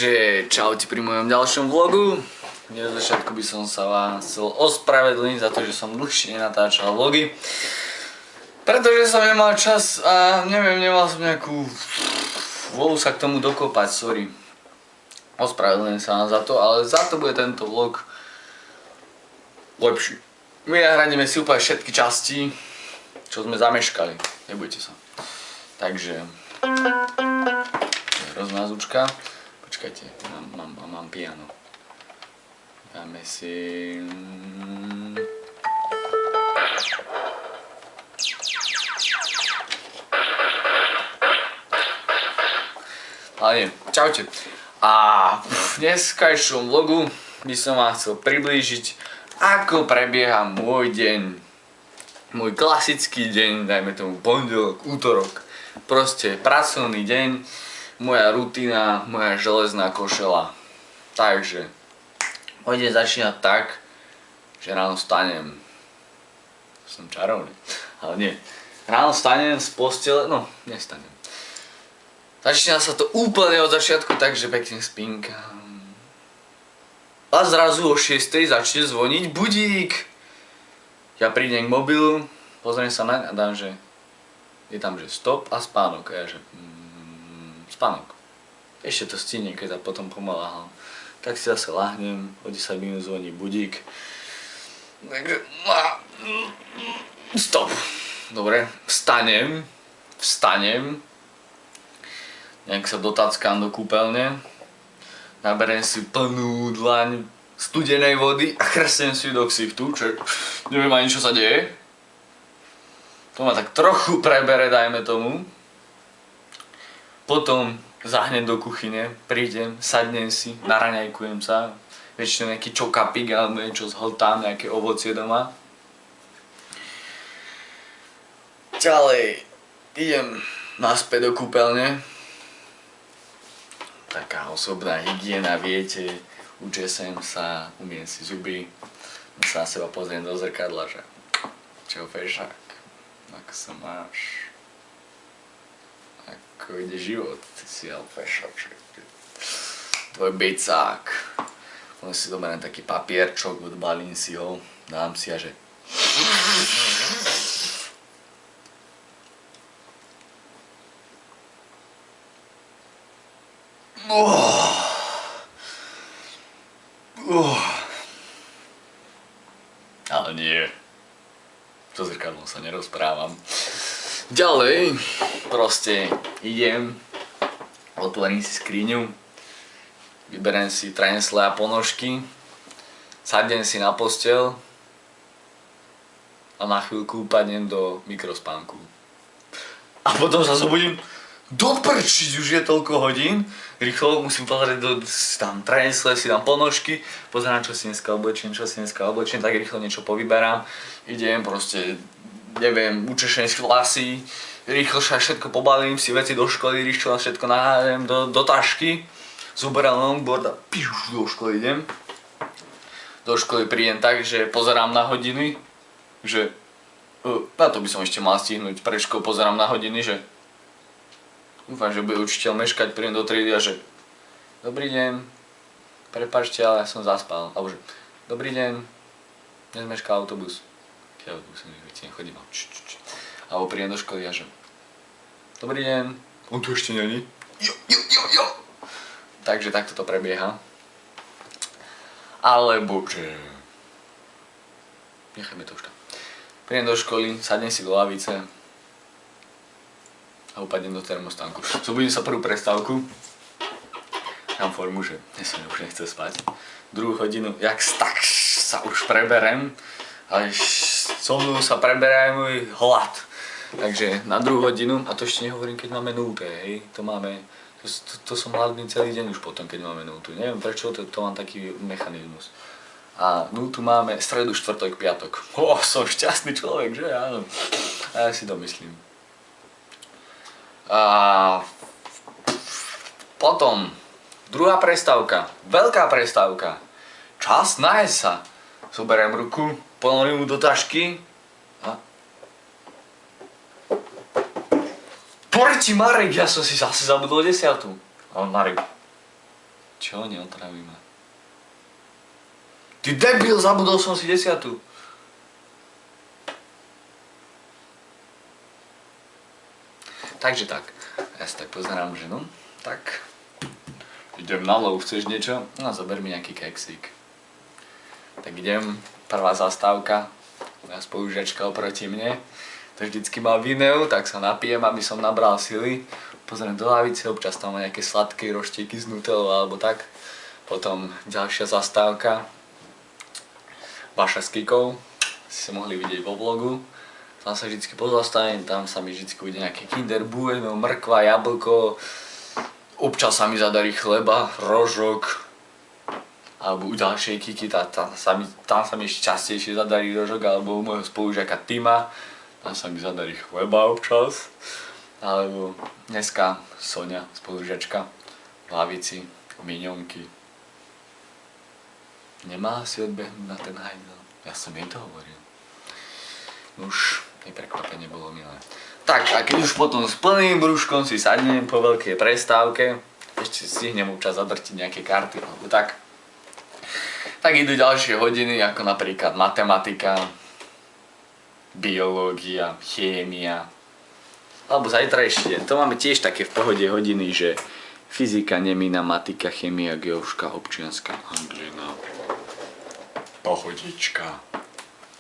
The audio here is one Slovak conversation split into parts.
Takže čaute pri mojom ďalšom vlogu. Na začiatku by som sa vám chcel ospravedlniť za to, že som dlhšie nenatáčal vlogy. Pretože som nemal čas a neviem, nemal som nejakú vôľu sa k tomu dokopať, sorry. Ospravedlňujem sa vám za to, ale za to bude tento vlog lepší. My nahradíme si úplne všetky časti, čo sme zameškali, nebojte sa. Takže hrozná zvučka. Počkajte, mám piano. Dáme si... Ale nie, čaute. A v dneskajšom vlogu by som vám chcel priblížiť, ako prebieha môj deň. Môj klasický deň, dajme tomu pondelok, útorok. Proste pracovný deň, moja rutina, moja železná košela. Takže, môj deň začína tak, že ráno vstanem. Som čarovný, ale nie. Ráno vstanem z postele, no, nestanem. Začína sa to úplne od začiatku, takže pekne spínkam. A zrazu o 6 začne zvoniť budík. Ja prídem k mobilu, pozriem sa naň a dám, že je tam, že stop a spánok. A ja, že spánok. Ešte to stíne, keď sa potom pomaláham. Tak si zase lahnem, o 10 minút zvoní budík. Takže stop. Dobre, vstanem. Nejak sa dotackám do kúpeľne. Naberiem si plnú dlaň studenej vody a chrstem si do ksichtu, čo neviem ani čo sa deje. To ma tak trochu prebere, dajme tomu. Potom zahnem do kuchyne, prídem, sadnem si, naraňajkujem sa. Väčšinou nejaký čokapik alebo niečo zhltám, nejaké ovocie doma. Ďalej idem naspäť do kúpeľne. Taká osobná hygiena, viete, učesem sa, umiem si zuby, sa na seba pozriem do zrkadla, že čau fešák, ako sa máš, ako ide život, ty si ale fešák, tvoj bicák. Potom si doberiem taký papierčok, odbalím si ho, dám si a že Ale nie. So zrkadlom sa nerozprávam. Ďalej, proste idem, otvorím si skriňu, vyberiem si trenesle a ponožky, sadnem si na posteľ a na chvíľku upadnem do mikrospánku. A potom sa zobudím, doprčiť, už je toľko hodín, rýchlo musím pozrieť tam trenesle, si dám ponožky, pozerám čo si dneska oblečím, tak rýchlo niečo povyberám, idem proste, neviem, učešem si vlasy, rýchlo všetko pobalím, si veci do školy, rýchlo všetko nahážem do tašky, zoberám longboard a do školy idem. Do školy prídem tak, že pozerám na hodiny, že na to by som ešte mal stihnúť pred školou, pozerám na hodiny, že dúfam, že bude učiteľ meškať, prídem do triedy a že dobrý deň, prepáčte, ale ja som zaspal. Alebo že dobrý deň, dnes meškal autobus. Ja autobus nechodím. Alebo prídem do školy a že dobrý deň, on tu ešte není. Jo. Takže takto to prebieha. Alebo že nechajme to už tam. Prídem do školy, sadnem si do lavice a upadnem do termostánku. Zobudím sa prvú prestávku. Dám formu, že dnes sa už nechce spať. Druhú hodinu, jak tak sa už preberem. Ale so mnou sa preberá aj môj hlad. Takže na druhú hodinu, a to ešte nehovorím, keď máme nulté, hej. To som hladný celý deň už potom, keď máme nultu. Neviem prečo, to mám taký mechanizmus. A nultu máme stredu, štvrtok, piatok. Som šťastný človek, že áno. A ja si to myslím. A potom druhá prestávka, veľká prestávka, čas nájsť sa. Zoberiem ruku, ponorím mu do tašky a Porti Marek, ja som si zase zabudol 10. A on Marek, Čo? Neotraví ma. Ty debil, zabudol som si 10. Takže tak. Ja si tak pozerám, že no, tak. Idem na lov, chceš niečo? No zober mi nejaký keksík. Tak idem, prvá zastávka, moja spolužiačka oproti mne. To vždycky má vineu, tak sa napijem, aby som nabral sily. Pozriem do lavice, občas tam má nejaké sladké roštieky z Nutellou alebo tak. Potom ďalšia zastávka. Vaša s Kikou, si sa mohli vidieť vo vlogu. Tam sa vždycky pozastavím, tam sa mi vždycky ujde nejaké Kinder Bueno, mrkva, jablko. Občas sa mi zadarí chleba, rožok. Alebo u ďalšej Kiki, tam sa mi ešte častejšie zadarí rožok, alebo u môjho spolužiaka Tima. Tam sa mi zadarí chleba občas. Alebo dneska Sonia, spolužiačka, v lavici, miňonky. Nemá si odbehnúť na ten hajdel. Ja som jej to hovoril. Už jej prekvapenie bolo milé. Tak, a keď už potom s plným brúškom si sadnem po veľkej prestávke, ešte stihnem občas zadrtiť nejaké karty alebo tak, tak idú ďalšie hodiny, ako napríklad matematika, biológia, chémia, alebo zajtrajší deň. To máme tiež také v pohode hodiny, že fyzika, nemina, matika, chémia, geoška, občianska, anglina, pohodička,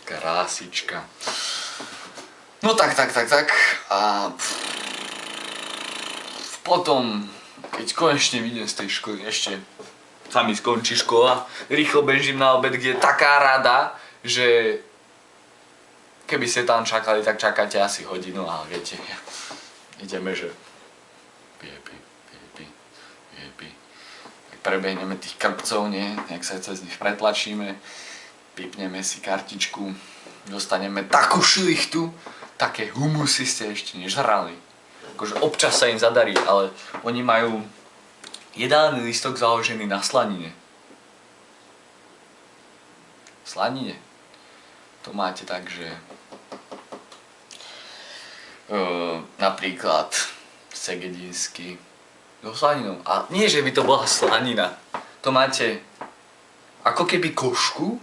krásička. No tak. A potom, keď konečne vyjdem z tej školy, ešte sa mi skončí škola, rýchlo bežím na obed, kde je taká rada, že keby ste tam čakali, tak čakáte asi hodinu, ale viete, ideme, že piepi. Tak prebehneme tých krpcov, nie? Jak sa cez nich pretlačíme, pípneme si kartičku, dostaneme takú šlichtu, také humusy ste ešte nežrali. Akože občas sa im zadarí, ale oni majú jedálny listok založený na slanine. Slanine. To máte tak, že napríklad segedínsky so slaninou. A nie, že by to bola slanina. To máte ako keby košku,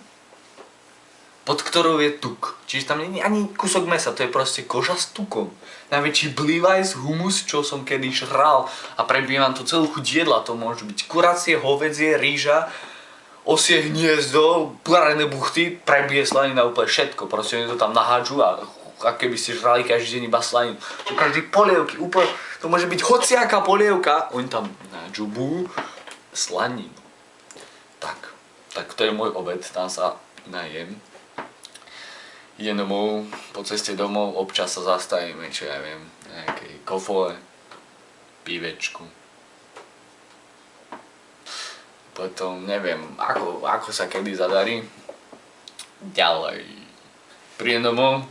pod ktorou je tuk. Čiže tam nie je ani kúsok mesa, to je proste koža s tukom. Najväčší blivajs, humus, čo som kedy žral a prebíjam to celú chuť jedla. To môže byť kuracie, hovädzie, rýža, osie hniezdo, purené buchty, prebije slanina úplne všetko. Proste oni to tam nahádžu a keby ste žrali každý deň iba slaninu. Do každej polievky, úplne, to môže byť hociaká polievka, oni tam nadžubú slaninu. Tak to je môj obed, tam sa najem. Idem domov, po ceste domov občas sa zastavíme, čo ja viem, nejakej kofole, pívečku. Potom neviem, ako sa kedy zadarí. Ďalej. Prídem domov.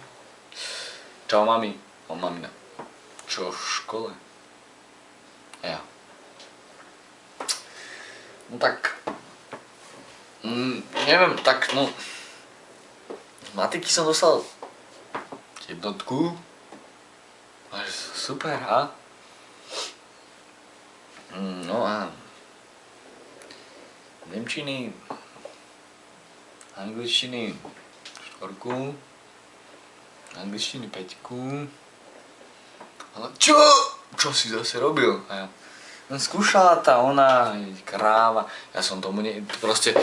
Čau mami. Mamina. Čo v škole? Ja. No tak. Neviem, tak no. Z matiky som dostal jednotku. Super, ha? No a nemčiny, angličtiny 4, angličtiny 5. Ale čo? Čo si zase robil? A ja, skúšala ona, kráva, ja som tomu proste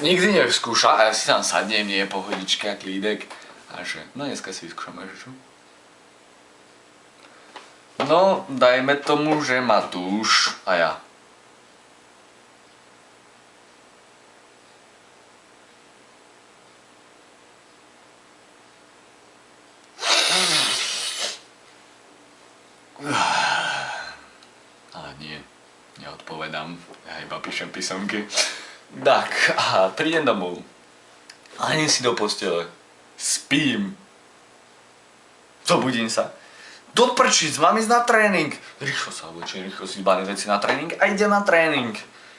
nikdy nevskúšal a ja si tam sadnem, nie je pohodička, klídek a že, no dneska si vyskúšame, že čo? No, dajme tomu, že Matúš a ja. Ale nie, neodpovedám, ja iba píšem písomky. Tak, a prídem domov. Lahnem si do postele. Spím. Zobudím sa. Do prčic, mám ísť na tréning. Rýchlo sa oblečím, rýchlo si zbalím veci na tréning a idem na tréning.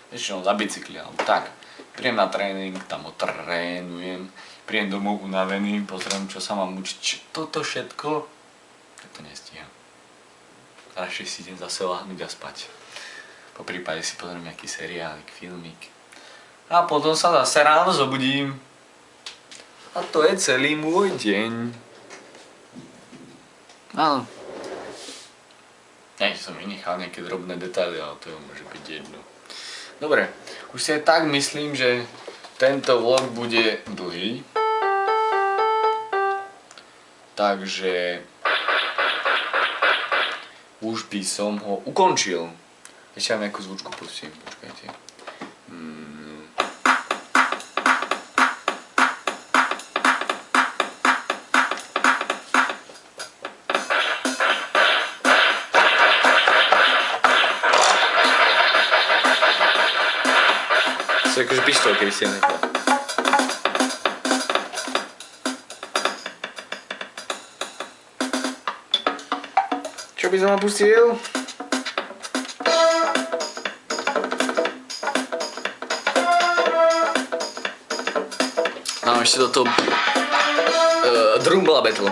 Väčšinou za bicykli, alebo tak. Prídem na tréning, tam otrénujem. Prídem domov unavený, pozriem, čo sa mám učiť. Toto všetko, tak to nestíham. Radšej si idem zase lahnúť a spať. Po prípade si pozriem nejaký seriálik, filmík. A potom sa zase ráno zobudím. A to je celý môj deň. Áno. Ja som vynechal nejaké drobné detaily, ale to môže byť jedno. Dobre, už si aj tak myslím, že tento vlog bude dlhý. Takže už by som ho ukončil. Ešte vám nejakú zvučku pustím, počkajte. To je akože pištol, keby si ho nechal. Čo by som opustil? Mám ešte toto Drumbla Battle.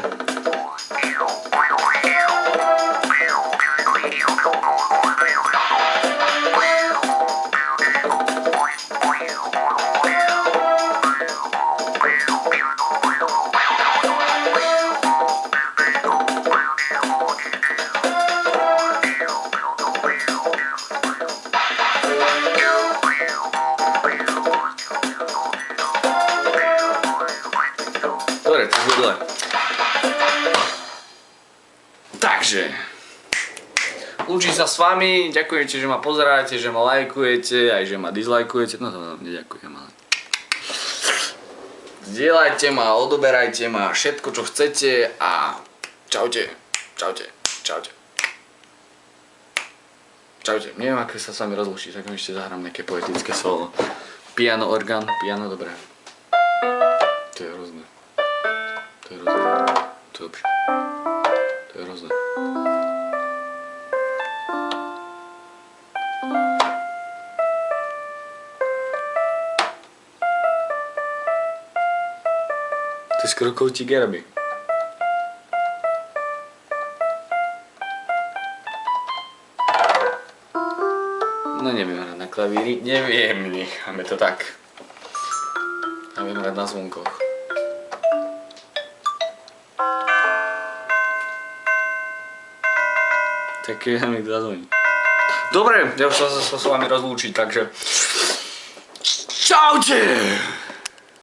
Dobre, to bude dole. Takže lúčim sa s vami, ďakujete, že ma pozeráte, že ma lajkujete, aj že ma dislajkujete, no to neďakujem, ale zdieľajte ma, odoberajte ma, všetko čo chcete a čaute, čaute, čaute. Čaute, neviem ako sa s vami rozlúčiť, tak ešte zahrám nejaké poetické solo. Piano, orgán, piano, dobré. To je hrozné. To je hrozné. To je dobré. To je hrozné. To je skoro koutík Gerby. No neviem hrať na klavíri, neviem, necháme to tak. A viem hrať na zvonkoch. Tak ja mi to zazvoní. Dobre, ja už sa s vami rozlúčiť, takže čaute!